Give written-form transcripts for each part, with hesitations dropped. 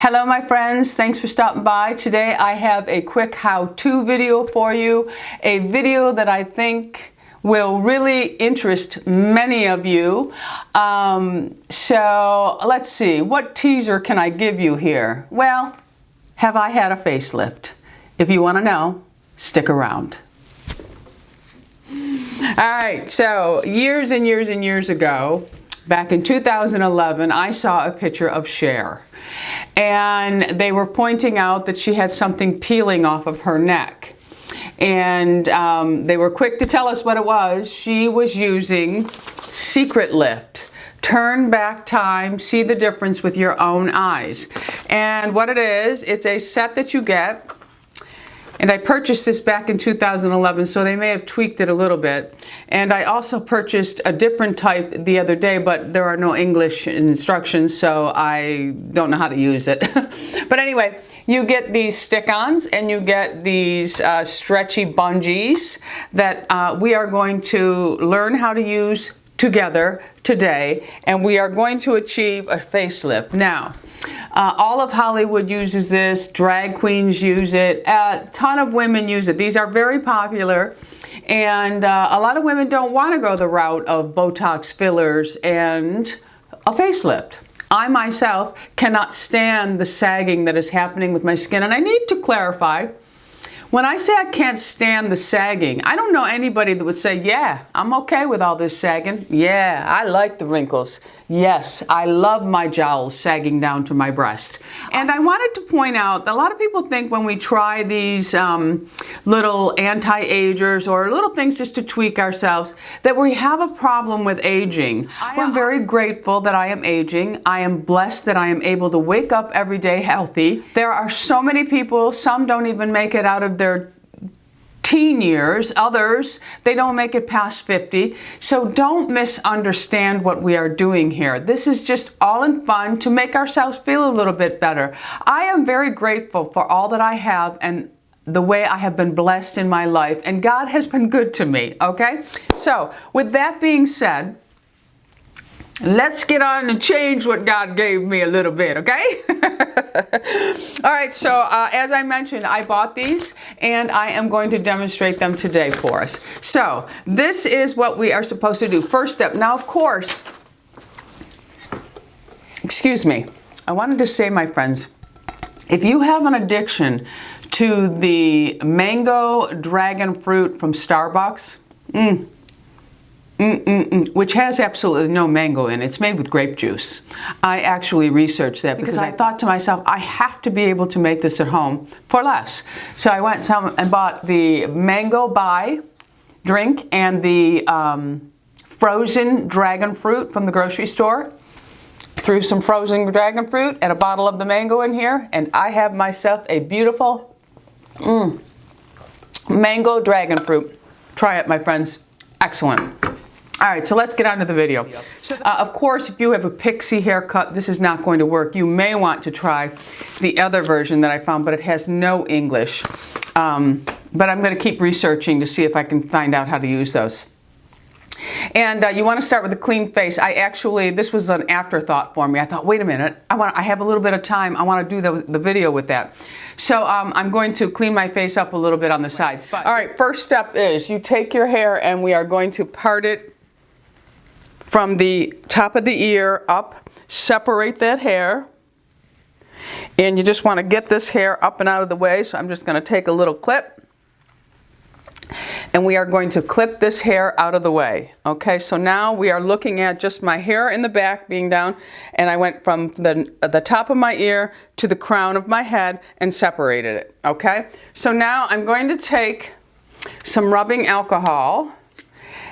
Hello my friends, thanks for stopping by. Today I have a quick how-to video for you, a video that I think will really interest many of you. So let's see, what teaser can I give you here? Well, have I had a facelift? If you want to know, stick around. Alright, so years and years and years ago, back in 2011, I saw a picture of Cher. And they were pointing out that she had something peeling off of her neck. And they were quick to tell us what it was. She was using Secret Lift. Turn back time, see the difference with your own eyes. And what it is, it's a set that you get. And I purchased this back in 2011, so they may have tweaked it a little bit. And I also purchased a different type the other day, but there are no English instructions, so I don't know how to use it. But anyway, you get these stick-ons and you get these stretchy bungees that we are going to learn how to use together today, and we are going to achieve a facelift. Now, all of Hollywood uses this, drag queens use it, a ton of women use it. These are very popular, and a lot of women don't want to go the route of Botox fillers and a facelift. I myself cannot stand the sagging that is happening with my skin, and I need to clarify. When I say I can't stand the sagging, I don't know anybody that would say, yeah, I'm okay with all this sagging. Yeah, I like the wrinkles. Yes, I love my jowls sagging down to my breast. And I wanted to point out that a lot of people think when we try these little anti-agers or little things just to tweak ourselves, that we have a problem with aging. I'm very grateful that I am aging. I am blessed that I am able to wake up every day healthy. There are so many people, some don't even make it out of their teen years, others, they don't make it past 50. So don't misunderstand what we are doing here. This is just all in fun to make ourselves feel a little bit better. I am very grateful for all that I have and the way I have been blessed in my life, and God has been good to me, okay? So with that being said, let's get on and change what God gave me a little bit, okay? All right, so as I mentioned, I bought these and I am going to demonstrate them today for us. So this is what we are supposed to do. First step. Now, of course, excuse me, I wanted to say, my friends, if you have an addiction to the mango dragon fruit from Starbucks, which has absolutely no mango in it. It's made with grape juice. I actually researched that because I thought to myself, I have to be able to make this at home for less. So I went and bought the mango bai drink and the frozen dragon fruit from the grocery store. Threw some frozen dragon fruit and a bottle of the mango in here, and I have myself a beautiful mango dragon fruit. Try it, my friends. Excellent. All right, so let's get on to the video. Of course, if you have a pixie haircut, this is not going to work. You may want to try the other version that I found, but it has no English. But I'm going to keep researching to see if I can find out how to use those. And you want to start with a clean face. This was an afterthought for me. I thought, wait a minute, I have a little bit of time. I want to do the video with that. So I'm going to clean my face up a little bit on the sides. All right, first step is you take your hair and we are going to part it from the top of the ear up, separate that hair. And you just want to get this hair up and out of the way. So I'm just going to take a little clip. And we are going to clip this hair out of the way. Okay, so now we are looking at just my hair in the back being down, and I went from the top of my ear to the crown of my head and separated it. Okay, so now I'm going to take some rubbing alcohol,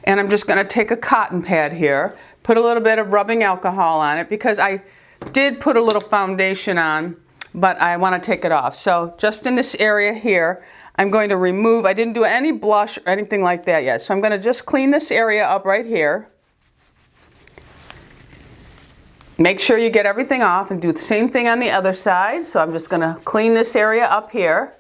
and I'm just going to take a cotton pad here, put a little bit of rubbing alcohol on it because I did put a little foundation on, but I want to take it off. So just in this area here, I'm going to remove, I didn't do any blush or anything like that yet. So I'm going to just clean this area up right here. Make sure you get everything off and do the same thing on the other side. So I'm just going to clean this area up here.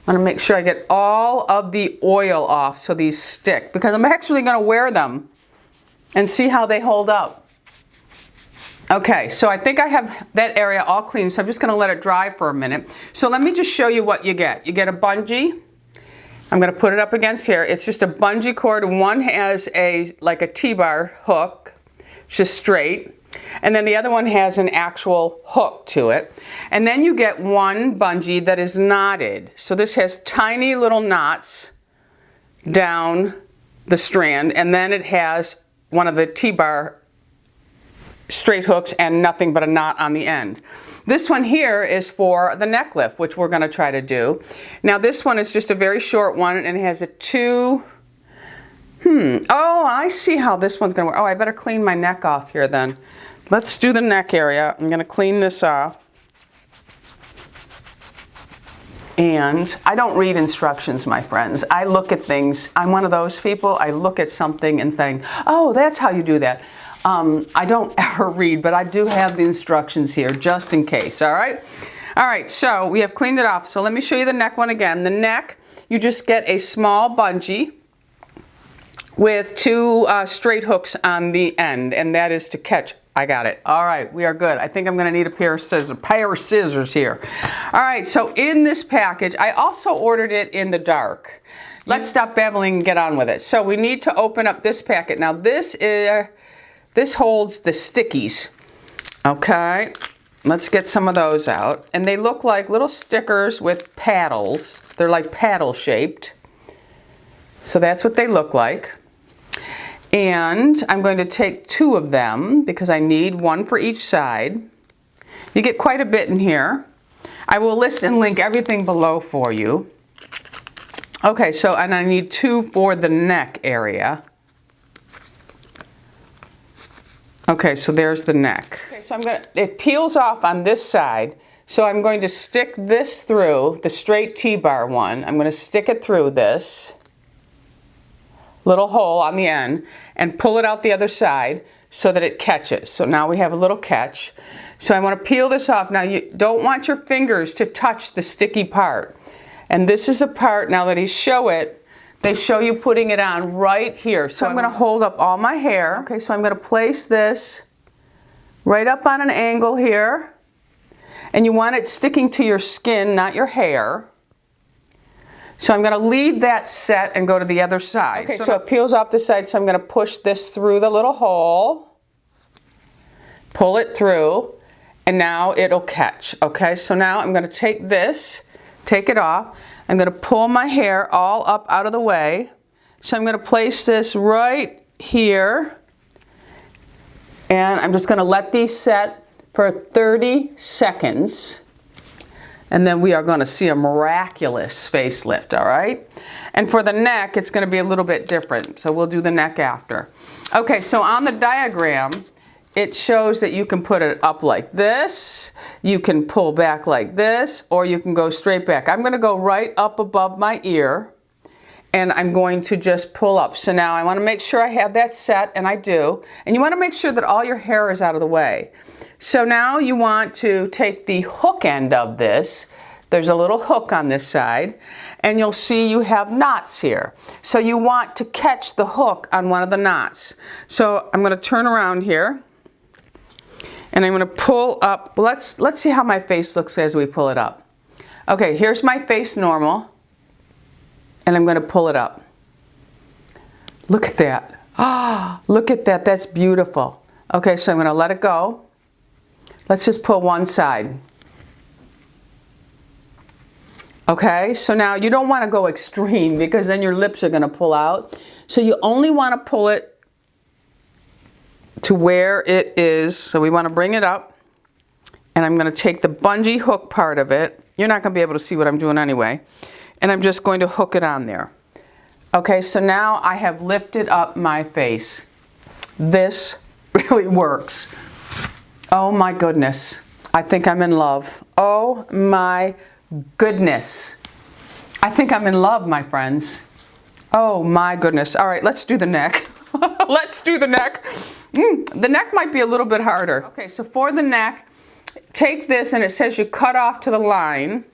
I want to make sure I get all of the oil off so these stick, because I'm actually going to wear them and see how they hold up. Okay, so I think I have that area all clean, so I'm just going to let it dry for a minute. So let me just show you what you get. You get a bungee. I'm going to put it up against here. It's just a bungee cord. One has like a T-bar hook, it's just straight. And then the other one has an actual hook to it. And then you get one bungee that is knotted. So this has tiny little knots down the strand, and then it has one of the T-bar straight hooks and nothing but a knot on the end. This one here is for the neck lift, which we're going to try to do. Now this one is just a very short one, and it has a oh, I see how this one's going to work. Oh, I better clean my neck off here then. Let's do the neck area. I'm going to clean this off. And I don't read instructions, my friends. I look at things. I'm one of those people. I look at something and think, oh, that's how you do that. I don't ever read, but I do have the instructions here just in case, all right? All right, so we have cleaned it off. So let me show you the neck one again. The neck, you just get a small bungee with two straight hooks on the end, and that is to catch. I got it. All right, we are good. I think I'm going to need a pair of scissors here. All right, so in this package, I also ordered it in the dark. Let's stop babbling and get on with it. So we need to open up this packet. Now this holds the stickies. Okay, let's get some of those out. And they look like little stickers with paddles. They're like paddle shaped. So that's what they look like. And I'm going to take 2 of them because I need one for each side. You get quite a bit in here. I will list and link everything below for you. Okay, so, and I need 2 for the neck area. Okay, so there's the neck. Okay, so it peels off on this side. So I'm going to stick this through, the straight T-bar one. I'm going to stick it through this little hole on the end and pull it out the other side so that it catches. So now we have a little catch. So I want to peel this off. Now you don't want your fingers to touch the sticky part. And this is the part, now that they show you putting it on right here. So I'm going to hold up all my hair. Okay, so I'm going to place this right up on an angle here. And you want it sticking to your skin, not your hair. So I'm going to leave that set and go to the other side. Okay, so it peels off the side, so I'm going to push this through the little hole, pull it through, and now it'll catch. Okay, so now I'm going to take this, take it off. I'm going to pull my hair all up out of the way. So I'm going to place this right here, and I'm just going to let these set for 30 seconds. And then we are going to see a miraculous facelift, all right? And for the neck, it's going to be a little bit different. So we'll do the neck after. Okay, so on the diagram, it shows that you can put it up like this, you can pull back like this, or you can go straight back. I'm going to go right up above my ear, and I'm going to just pull up. So now I want to make sure I have that set, and I do. And you want to make sure that all your hair is out of the way. So now you want to take the hook end of this. There's a little hook on this side, and you'll see you have knots here. So you want to catch the hook on one of the knots. So I'm going to turn around here, and I'm going to pull up. Let's see how my face looks as we pull it up. Okay, here's my face normal, and I'm going to pull it up. Look at that. Ah, look at that. That's beautiful. Okay, so I'm going to let it go. Let's just pull one side. Okay, so now you don't want to go extreme because then your lips are going to pull out. So you only want to pull it to where it is. So we want to bring it up, and I'm going to take the bungee hook part of it. You're not going to be able to see what I'm doing anyway. And I'm just going to hook it on there. Okay, so now I have lifted up my face. This really works. Oh my goodness. I think I'm in love. Oh my goodness. I think I'm in love, my friends. Oh my goodness. All right, let's do the neck. Let's do the neck. The neck might be a little bit harder. Okay, so for the neck, take this, and it says you cut off to the line.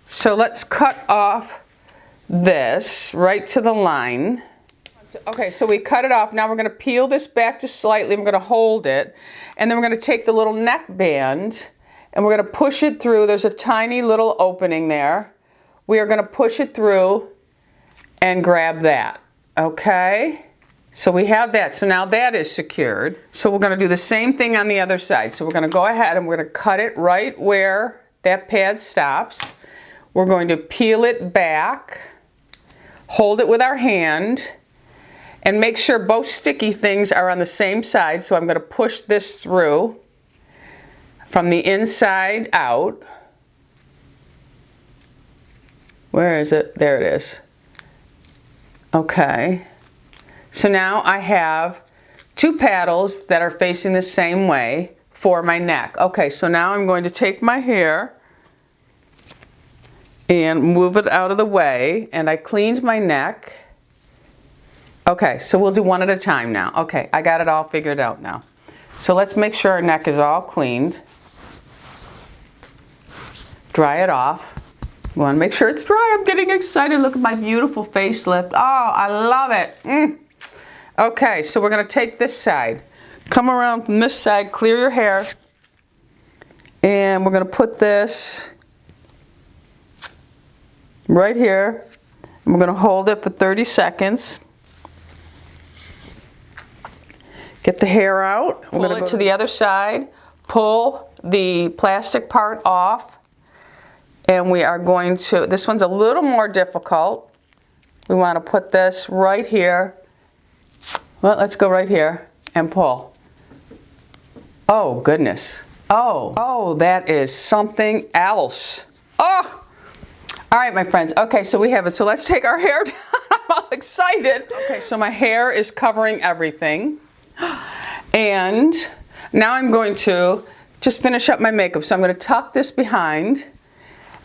So let's cut off this right to the line. Okay, so we cut it off. Now we're going to peel this back just slightly. We're going to hold it. And then we're going to take the little neck band and we're going to push it through. There's a tiny little opening there. We are going to push it through and grab that. Okay? So we have that. So now that is secured. So we're going to do the same thing on the other side. So we're going to go ahead and we're going to cut it right where that pad stops. We're going to peel it back, hold it with our hand, and make sure both sticky things are on the same side. So I'm going to push this through from the inside out. Where is it? There it is. Okay. So now I have two paddles that are facing the same way for my neck. Okay, so now I'm going to take my hair and move it out of the way, and I cleaned my neck. Okay, so we'll do one at a time now. Okay, I got it all figured out now. So let's make sure our neck is all cleaned. Dry it off. We want to make sure it's dry. I'm getting excited. Look at my beautiful facelift. Oh, I love it. Okay, so we're going to take this side. Come around from this side, clear your hair. And we're going to put this right here. And we're going to hold it for 30 seconds. Get the hair out. We're going to go to the other side. Pull the plastic part off. And we are going to, this one's a little more difficult. We want to put this right here. Well, let's go right here and pull. Oh, goodness. Oh, that is something else. Oh! All right, my friends. Okay, so we have it. So let's take our hair down. I'm all excited. Okay, so my hair is covering everything. And now I'm going to just finish up my makeup. So I'm going to tuck this behind.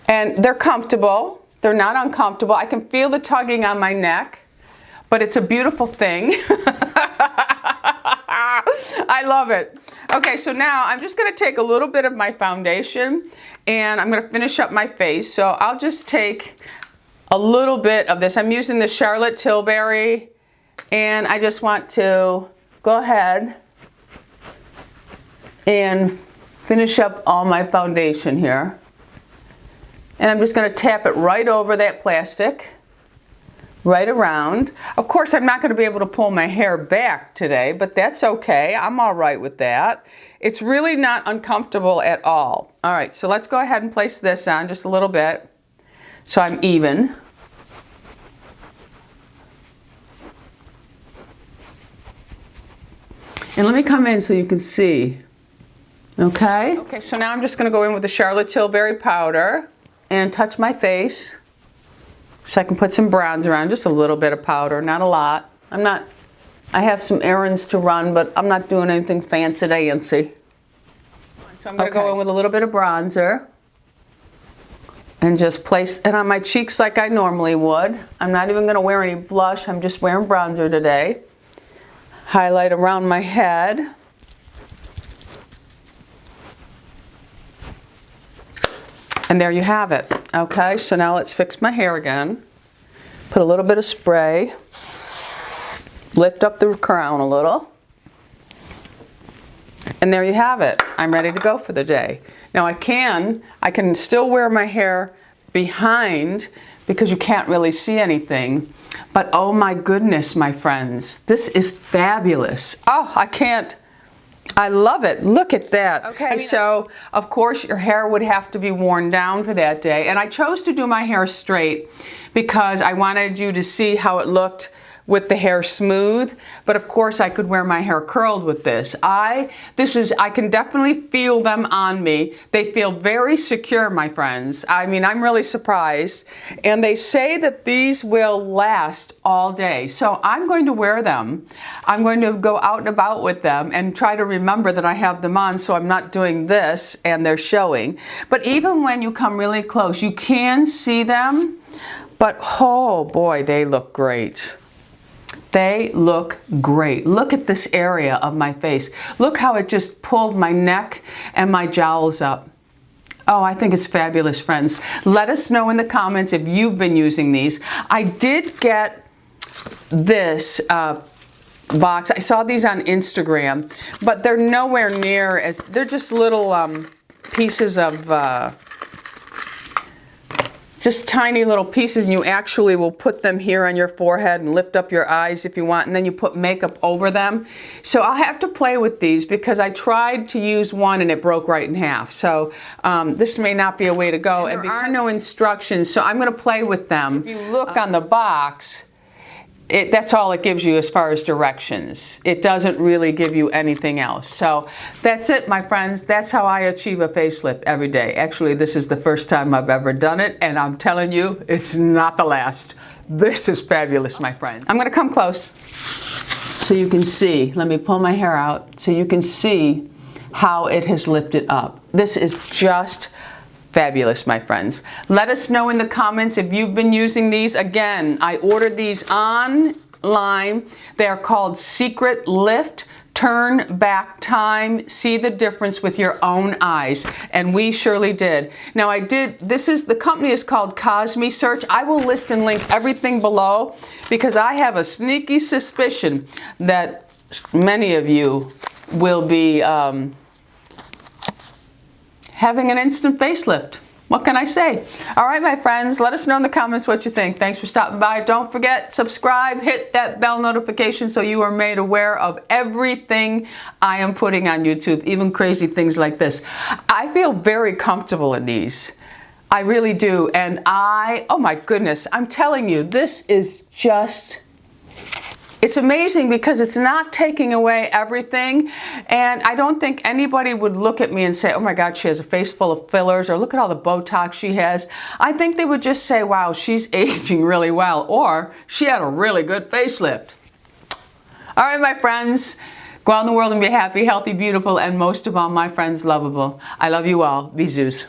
And they're comfortable. They're not uncomfortable. I can feel the tugging on my neck. But it's a beautiful thing. I love it. Okay, so now I'm just going to take a little bit of my foundation and I'm going to finish up my face. So I'll just take a little bit of this. I'm using the Charlotte Tilbury and I just want to go ahead and finish up all my foundation here. And I'm just going to tap it right over that plastic. Right around. Of course, I'm not going to be able to pull my hair back today, but that's okay. I'm all right with that. It's really not uncomfortable at all. All right, so let's go ahead and place this on just a little bit so I'm even. And let me come in so you can see. Okay? Okay, so now I'm just going to go in with the Charlotte Tilbury powder and touch my face. So I can put some bronzer on, just a little bit of powder, not a lot. I have some errands to run, but I'm not doing anything fancy-dancy. So I'm going to go in with a little bit of bronzer and just place it on my cheeks like I normally would. I'm not even going to wear any blush. I'm just wearing bronzer today. Highlight around my head. And there you have it. Okay, so now let's fix my hair again. Put a little bit of spray. Lift up the crown a little. And there you have it. I'm ready to go for the day. Now I can still wear my hair behind because you can't really see anything. But oh my goodness, my friends, this is fabulous. Oh, I love it. Look at that. Okay, so of course your hair would have to be worn down for that day. And I chose to do my hair straight because I wanted you to see how it looked with the hair smooth, but of course I could wear my hair curled with this. I can definitely feel them on me. They feel very secure, my friends. I mean, I'm really surprised. And they say that these will last all day. So I'm going to wear them. I'm going to go out and about with them and try to remember that I have them on so I'm not doing this and they're showing. But even when you come really close, you can see them, but oh boy, they look great. They look great. Look at this area of my face. Look how it just pulled my neck and my jowls up. Oh, I think it's fabulous, friends. Let us know in the comments if you've been using these. I did get this box. I saw these on Instagram, but they're nowhere near as, they're just little pieces of, just tiny little pieces, and you actually will put them here on your forehead and lift up your eyes if you want, and then you put makeup over them. So I'll have to play with these because I tried to use one and it broke right in half. So this may not be a way to go. And there are no instructions, so I'm going to play with them. If you look on the box, that's all it gives you as far as directions. It doesn't really give you anything else. So that's it, my friends. That's how I achieve a facelift every day. Actually, this is the first time I've ever done it, and I'm telling you, it's not the last. This is fabulous, my friends. I'm going to come close so you can see. Let me pull my hair out so you can see how it has lifted up. This is just fabulous, my friends. Let us know in the comments if you've been using these. Again, I ordered these online. They are called Secret Lift Turn Back Time. See the difference with your own eyes. And we surely did. Now the company is called Cosme Search. I will list and link everything below because I have a sneaky suspicion that many of you will be having an instant facelift. What can I say? All right, my friends, let us know in the comments what you think. Thanks for stopping by. Don't forget, subscribe, hit that bell notification so you are made aware of everything I am putting on YouTube, even crazy things like this. I feel very comfortable in these. I really do. And oh my goodness, I'm telling you, this is just, it's amazing because it's not taking away everything, and I don't think anybody would look at me and say, oh my God, she has a face full of fillers, or look at all the Botox she has. I think they would just say, wow, she's aging really well, or she had a really good facelift. All right, my friends, go out in the world and be happy, healthy, beautiful, and most of all, my friends, lovable. I love you all. Bisous.